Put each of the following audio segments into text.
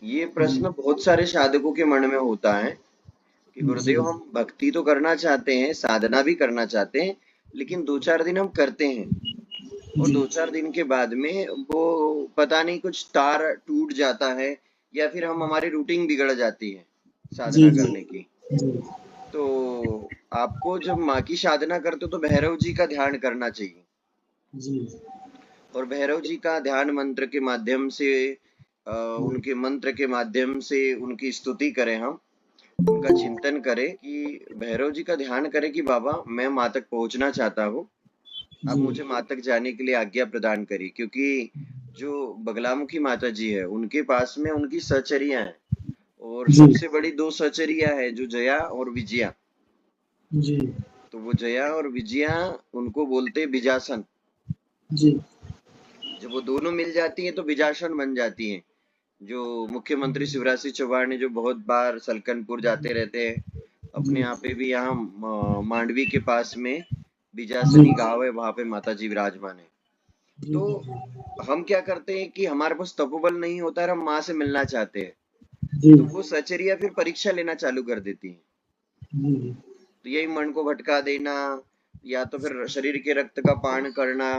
ये प्रश्न बहुत सारे साधकों के मन में होता है कि जी गुरुदेव, हम भक्ति तो करना चाहते हैं, साधना भी करना चाहते हैं, लेकिन 2-4 दिन हम करते हैं और जी 2-4 दिन के बाद में वो पता नहीं कुछ तार टूट जाता है या फिर हम हमारी रूटीन बिगड़ जाती है जी साधना जी करने की। जी तो आपको जब माँ की साधना करते हो तो भैरव जी का ध्यान करना चाहिए जी और भैरव जी का ध्यान मंत्र के माध्यम से उनके मंत्र के माध्यम से उनकी स्तुति करें हम, उनका चिंतन करें कि भैरव जी का ध्यान करें कि बाबा, मैं माँ तक पहुँचना चाहता हूँ, आप जी मुझे माँ तक जाने के लिए आज्ञा प्रदान करिए। क्योंकि जो बगलामुखी माता जी है, उनके पास में उनकी सहचरियाँ हैं और जी सबसे बड़ी 2 सहचरियाँ हैं जो जया और विजया। जी तो वो जया और विजया, उनको बोलते हैं बिजासन। जी जब वो दोनों मिल जाती हैं तो बिजासन बन जाती हैं। जो मुख्यमंत्री शिवराज सिंह चौहान ने जो बहुत बार सलकनपुर जाते रहते हैं, अपने जी यहाँ पे भी, यहाँ मांडवी के पास में जी बिजासनी गांव है, वहां पे माता जी विराजमान है। जी तो हम क्या करते हैं कि हमारे पास तपोबल नहीं होता है और हम माँ से मिलना चाहते हैं, जी तो वो सचरिया फिर परीक्षा लेना चालू कर देती है। जी तो यही मन को भटका देना या तो फिर शरीर के रक्त का पान करना,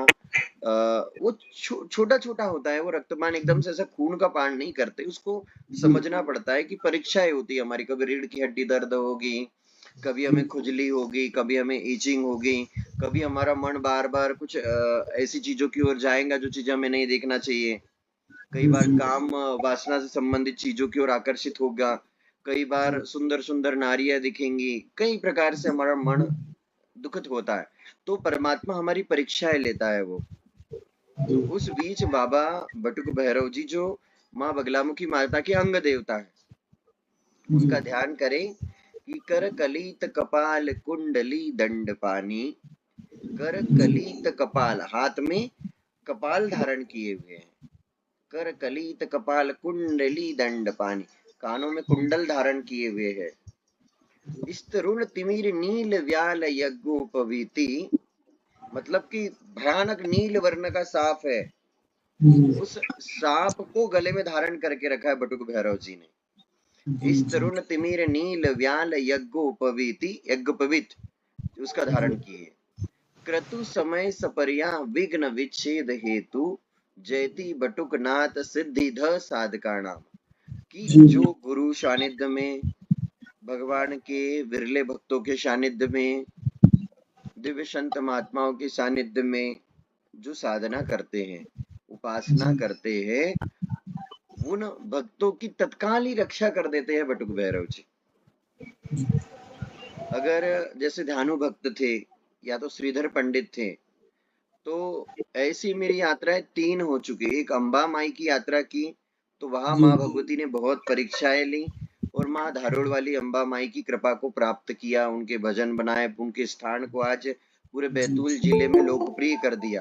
वो छोटा छोटा होता है। वो रक्तपान एकदम से ऐसा खून का पान नहीं करते, उसको समझना पड़ता है कि परीक्षाएं होती है हमारी। कभी रीढ़ की हड्डी दर्द होगी, कभी हमें खुजली होगी, कभी हमें ईचिंग होगी, कभी हमारा मन बार बार कुछ ऐसी चीजों की ओर जाएगा जो चीज हमें नहीं देखना चाहिए। कई बार काम वासना से संबंधित चीजों की ओर आकर्षित होगा, कई बार सुंदर सुंदर नारियां दिखेंगी, कई प्रकार से हमारा मन दुखित होता है। तो परमात्मा हमारी परीक्षाएं लेता है वो। तो उस बीच बाबा बटुक भैरव जी, जो माँ बगलामुखी माता के अंग देवता है, उनका ध्यान करें कि कर कलित कपाल कुंडली दंड पानी। कर कलित कपाल, हाथ में कपाल धारण किए हुए हैं। कर कलित कपाल कुंडली दंड पानी, कानों में कुंडल धारण किए हुए है। स्तरुण तिमिर नील व्याल यज्ञोपवीति, मतलब कि भयानक नील वर्ण का सांप है, उस सांप को गले में धारण करके रखा है बटुक भैरव जी ने। इस तरुण तिमिर नील व्याल यज्ञोपवीति, यज्ञोपवीत उसका धारण किए। क्रतु समय सपर्या विघ्न विच्छेद हेतु, जयति बटुक नाथ सिद्धि ध साधका नाम। कि जो गुरु सानिध्य में, भगवान के विरले भक्तों के सानिध्य में, दिव्य संत महात्माओं के सानिध्य में जो साधना करते हैं, उपासना करते हैं, उन भक्तों की तत्काल ही रक्षा कर देते हैं बटुक भैरव जी। अगर जैसे ध्यानु भक्त थे या तो श्रीधर पंडित थे, तो ऐसी मेरी यात्राएं 3 हो चुकी। एक अंबा माई की यात्रा की, तो वहां माँ भगवती ने बहुत परीक्षाएं ली और माँ धारोड़ वाली अंबा माई की कृपा को प्राप्त किया, उनके भजन बनाए, उनके स्थान को आज पूरे बैतूल जिले में लोकप्रिय कर दिया।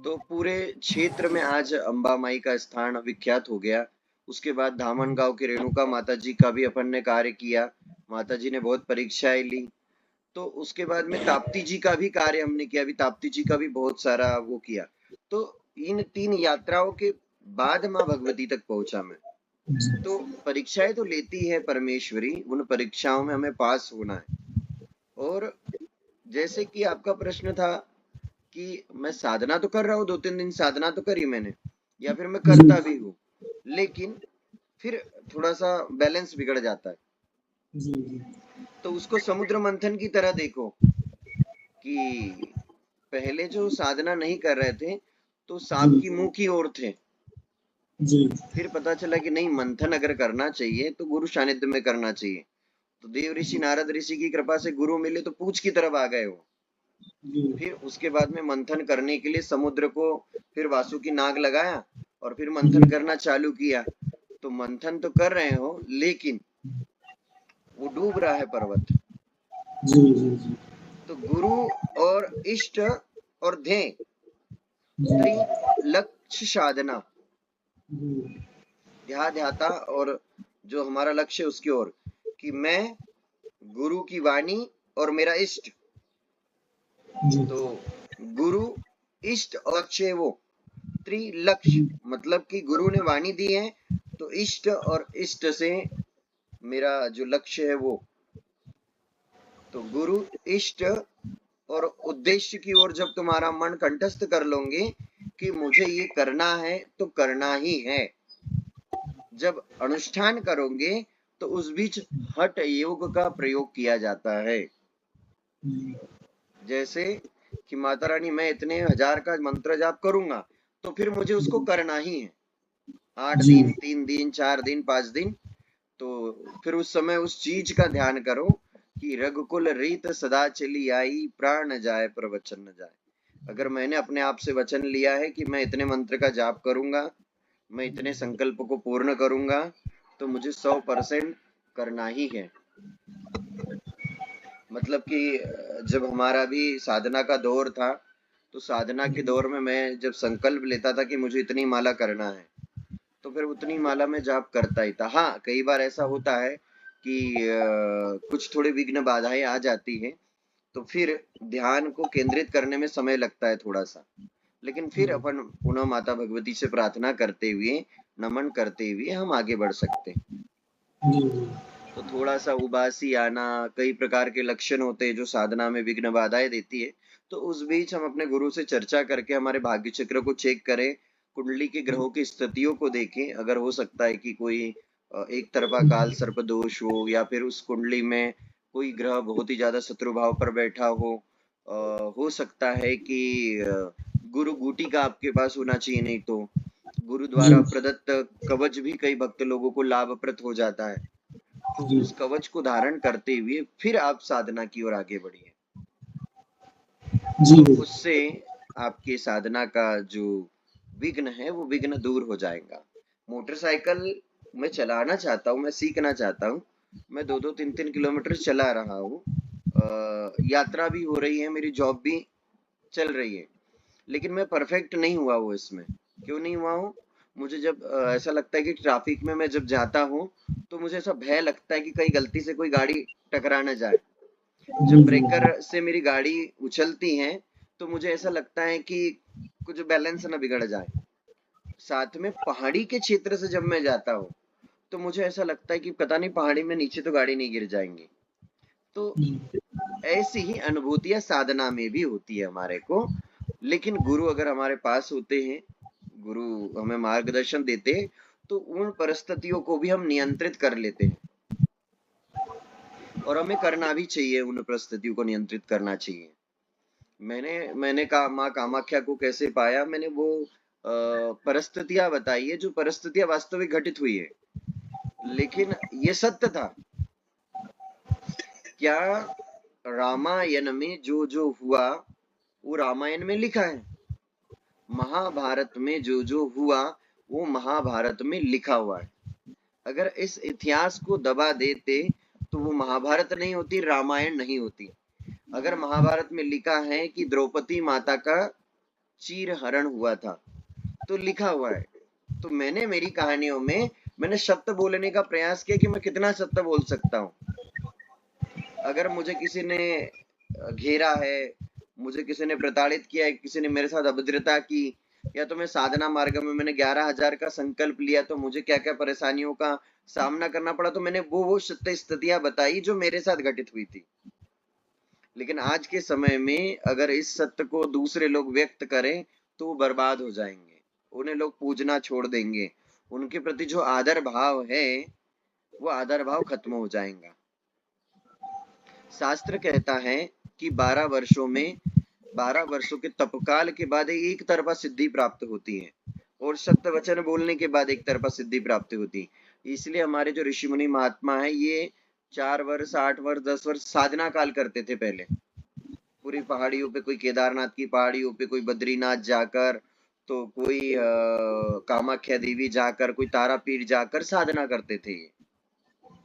तो पूरे क्षेत्र में आज अंबा माई का स्थान विख्यात हो गया। उसके बाद धामन गांव के रेणुका माता जी का भी अपन ने कार्य किया, माता जी ने बहुत परीक्षाएं ली। तो उसके बाद में ताप्ती जी का भी कार्य हमने किया, अभी ताप्ती जी का भी बहुत सारा वो किया। तो इन 3 यात्राओं के बाद माँ भगवती तक पहुंचा मैं। तो परीक्षाएं तो लेती है परमेश्वरी, उन परीक्षाओं में हमें पास होना है। और जैसे कि आपका प्रश्न था कि मैं साधना तो कर रहा हूँ, 2-3 दिन साधना तो करी मैंने, या फिर मैं करता भी हूँ, लेकिन फिर थोड़ा सा बैलेंस बिगड़ जाता है। तो उसको समुद्र मंथन की तरह देखो कि पहले जो साधना नहीं कर रहे थे तो सांप की मुंह की ओर थे, फिर पता चला कि नहीं, मंथन अगर करना चाहिए तो गुरु सानिध्य में करना चाहिए। तो देव ऋषि नारद ऋषि की कृपा से गुरु मिले तो पूछ की तरफ आ गए वो। फिर उसके बाद में मंथन करने के लिए समुद्र को फिर वासुकी नाग लगाया और फिर मंथन करना चालू किया। तो मंथन तो कर रहे हो, लेकिन वो डूब रहा है पर्वत। तो गुरु और इष्ट और ध्येय, लक्ष्य साधना, ध्याता और जो हमारा लक्ष्य है उसकी ओर, कि मैं गुरु की वाणी और मेरा इष्ट। तो गुरु, इष्ट और लक्ष्य वो, त्रिलक्ष्य मतलब कि गुरु ने वाणी दी है तो इष्ट और इष्ट से मेरा जो लक्ष्य है वो, तो गुरु इष्ट और उद्देश्य की ओर जब तुम्हारा मन कंठस्थ कर लोगे कि मुझे ये करना है तो करना ही है, जब अनुष्ठान करोगे तो उस बीच हठ योग का प्रयोग किया जाता है। जैसे कि माता रानी मैं इतने हजार का मंत्र जाप करूंगा तो फिर मुझे उसको करना ही है, 8 दिन 3 दिन 4 दिन 5 दिन, तो फिर उस समय उस चीज का ध्यान करो कि रघुकुल रीत सदा चली आई, प्राण जाए पर वचन न जाए। अगर मैंने अपने आप से वचन लिया है कि मैं इतने मंत्र का जाप करूंगा, मैं इतने संकल्प को पूर्ण करूंगा, तो मुझे 100% करना ही है। मतलब कि जब हमारा भी साधना का दौर था, तो साधना के दौर में मैं जब संकल्प लेता था कि मुझे इतनी माला करना है, तो फिर उतनी माला में जाप करता ही था। हाँ, कई बार ऐसा होता है कि कुछ थोड़े विघ्न बाधाएं आ जाती हैं, तो फिर ध्यान को केंद्रित करने में समय लगता है थोड़ा सा, लेकिन फिर अपन पुनः माता भगवती से प्रार्थना करते हुए, नमन करते हुए हम आगे बढ़ सकते हैं। तो थोड़ा सा उबासी आना, कई प्रकार के लक्षण होते हैं जो साधना में विघ्न बाधाएं देती है, तो उस बीच हम अपने गुरु से चर्चा करके हमारे भाग्य चक्र को चेक करें, कुंडली के ग्रहों की स्थितियों को देखें। अगर हो सकता है कि कोई एक तरफा काल सर्प दोष हो, या फिर उस कुंडली में कोई ग्रह बहुत ही ज्यादा शत्रु भाव पर बैठा हो सकता है कि गुरु गुटिका आपके पास होना चाहिए, नहीं तो गुरु द्वारा प्रदत्त कवच भी कई भक्त लोगों को लाभप्रद हो जाता है, तो उस कवच को धारण करते हुए फिर आप साधना की ओर आगे बढ़िए, तो उससे आपके साधना का जो विघ्न है वो विघ्न दूर हो जाएगा। मोटरसाइकिल मैं चलाना चाहता हूँ, मैं सीखना चाहता हूँ, मैं 2-2 3-3 किलोमीटर चला रहा हूँ, यात्रा भी हो रही है, मेरी जॉब भी चल रही है, लेकिन मैं परफेक्ट नहीं हुआ हूँ इसमें। क्यों नहीं हुआ हूँ? मुझे जब ऐसा लगता है कि ट्रैफिक में मैं जब जाता हूँ, तो मुझे ऐसा भय लगता है कि कहीं गलती से कोई गाड़ी टकरा न जाए। जब ब्रेकर से मेरी गाड़ी उछलती है, तो मुझे ऐसा लगता है कि कुछ बैलेंस न बिगड़ जाए। साथ में पहाड़ी के क्षेत्र से जब मैं जाता हूँ, तो मुझे ऐसा लगता है कि पता नहीं पहाड़ी में नीचे तो गाड़ी नहीं गिर जाएंगी। तो ऐसी ही अनुभूतियां साधना में भी होती है हमारे को, लेकिन गुरु अगर हमारे पास होते हैं, गुरु हमें मार्गदर्शन देते हैं, तो उन परिस्थितियों को भी हम नियंत्रित कर लेते हैं, और हमें करना भी चाहिए, उन परिस्थितियों को नियंत्रित करना चाहिए। मैंने कहा माँ कामाख्या को कैसे पाया, मैंने वो परिस्थितियां बताई है जो परिस्थितियां वास्तविक घटित हुई है, लेकिन ये सत्य था। क्या रामायण में जो जो हुआ वो रामायण में लिखा है, महाभारत में जो जो हुआ वो महाभारत में लिखा हुआ है। अगर इस इतिहास को दबा देते तो वो महाभारत नहीं होती, रामायण नहीं होती। अगर महाभारत में लिखा है कि द्रौपदी माता का चीर हरण हुआ था, तो लिखा हुआ है, तो मैंने मेरी कहानियों में मैंने सत्य बोलने का प्रयास किया कि मैं कितना सत्य बोल सकता हूँ। अगर मुझे किसी ने घेरा है, मुझे किसी ने प्रताड़ित किया है, किसी ने मेरे साथ अभद्रता की, या तो मैं साधना मार्ग में मैंने 11,000 का संकल्प लिया तो मुझे क्या क्या परेशानियों का सामना करना पड़ा, तो मैंने वो सत्य स्थितियां बताई जो मेरे साथ घटित हुई थी। लेकिन आज के समय में अगर इस सत्य को दूसरे लोग व्यक्त करें तो वो बर्बाद हो जाएंगे, उन्हें लोग पूजना छोड़ देंगे, उनके प्रति जो आदर भाव है वो आदर भाव खत्म हो जाएगा। शास्त्र कहता है कि 12 वर्षों के तपकाल के बाद एक तरफा सिद्धि प्राप्त होती है, और सत्य वचन बोलने के बाद एक तरफा सिद्धि प्राप्त होती है। इसलिए हमारे जो ऋषि मुनि महात्मा है, ये 4 वर्ष 8 वर्ष 10 वर्ष साधना काल करते थे पहले, पूरी पहाड़ियों पे, कोई केदारनाथ की पहाड़ियों पे, कोई बद्रीनाथ जाकर, तो कोई कामाख्या देवी जाकर, कोई तारापीठ जाकर साधना करते थे ये।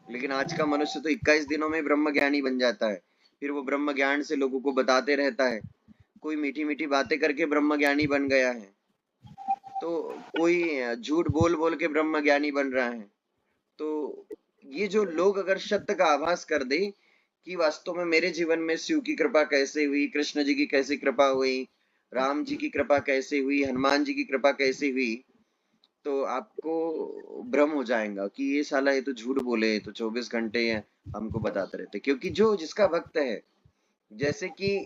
लेकिन आज का मनुष्य तो 21 दिनों में ब्रह्म ज्ञानी बन जाता है, फिर वो ब्रह्म ज्ञान से लोगों को बताते रहता है। कोई मीठी मीठी बातें करके ब्रह्म ज्ञानी बन गया है, तो कोई झूठ बोल बोल के ब्रह्म ज्ञानी बन रहा है। तो ये जो लोग अगर सत्य का आभास कर दे कि वास्तव में मेरे जीवन में शिव की कृपा कैसे हुई, कृष्ण जी की कैसी कृपा हुई, राम जी की कृपा कैसे हुई, हनुमान जी की कृपा कैसे हुई, तो आपको भ्रम हो जाएगा कि ये साला ये तो झूठ बोले, ये तो 24 घंटे हमको बताते रहते। क्योंकि जो जिसका भक्त है, जैसे कि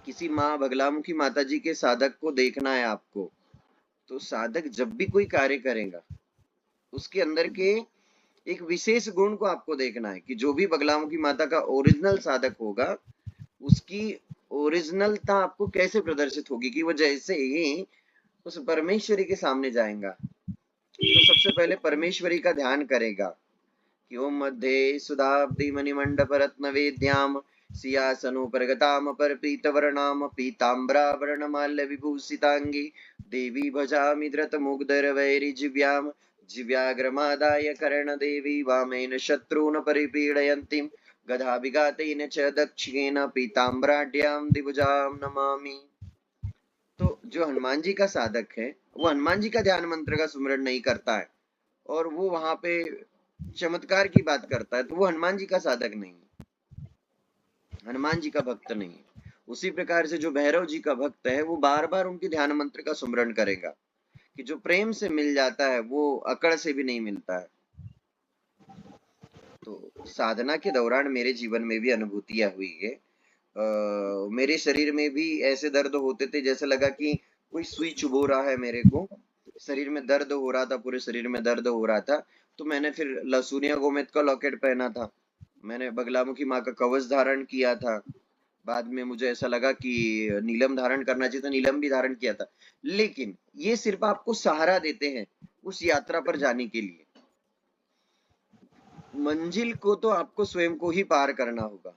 किसी माँ बगलामुखी माता जी के साधक को देखना है आपको, तो साधक जब भी कोई कार्य करेगा, उसके अंदर के एक विशेष गुण को आपको देखना है कि जो भी बगलामुखी माता का ओरिजिनल साधक होगा, उसकी ओरिजिनलता आपको कैसे प्रदर्शित होगी कि वो जैसे ही उस परमेश्वरी के सामने जाएगा, तो सबसे पहले परमेश्वरी का ध्यान करेगा कि ओम मध्ये सुधाब्दी मणिमंडप रत्न वेद्याम सिंहासनोपरगताम परपीतवर्णाम पीताम्बरावरणमाल्य विभूषितांगी देवी भजामि धृतमुग्धर वैरिजिव्याम जिव्याग्रमादाय कर्णदेवी वामेन शत्रून् परिपीडयन्तीं गदाभिघातेन च दक्षिणेन पीताम्बराढ्यां द्विभुजां नमामि। तो जो हनुमान जी का साधक है, वो हनुमान जी का ध्यान मंत्र का सुमिरन नहीं करता है और वो वहां पे चमत्कार की बात करता है, तो वो हनुमान जी का साधक नहीं है, हनुमान जी का भक्त नहीं है। उसी प्रकार से जो भैरव जी का भक्त है, वो बार बार उनके ध्यान मंत्र का सुमिरन करेगा कि जो प्रेम से मिल जाता है वो अकड़ से भी नहीं मिलता है। तो साधना के दौरान मेरे जीवन में भी अनुभूतियां हुई है। मेरे शरीर में भी ऐसे दर्द होते थे, जैसे लगा कि कोई सुई चुभो रहा है मेरे को, शरीर में दर्द हो रहा था, पूरे शरीर में दर्द हो रहा था। तो मैंने फिर लहसुनिया गोमेद का लॉकेट पहना था, मैंने बगलामुखी माँ का कवच धारण किया था। बाद में मुझे ऐसा लगा कि नीलम धारण करना चाहिए, तो नीलम भी धारण किया था। लेकिन ये सिर्फ आपको सहारा देते हैं उस यात्रा पर जाने के लिए। मंजिल को तो आपको स्वयं को ही पार करना होगा।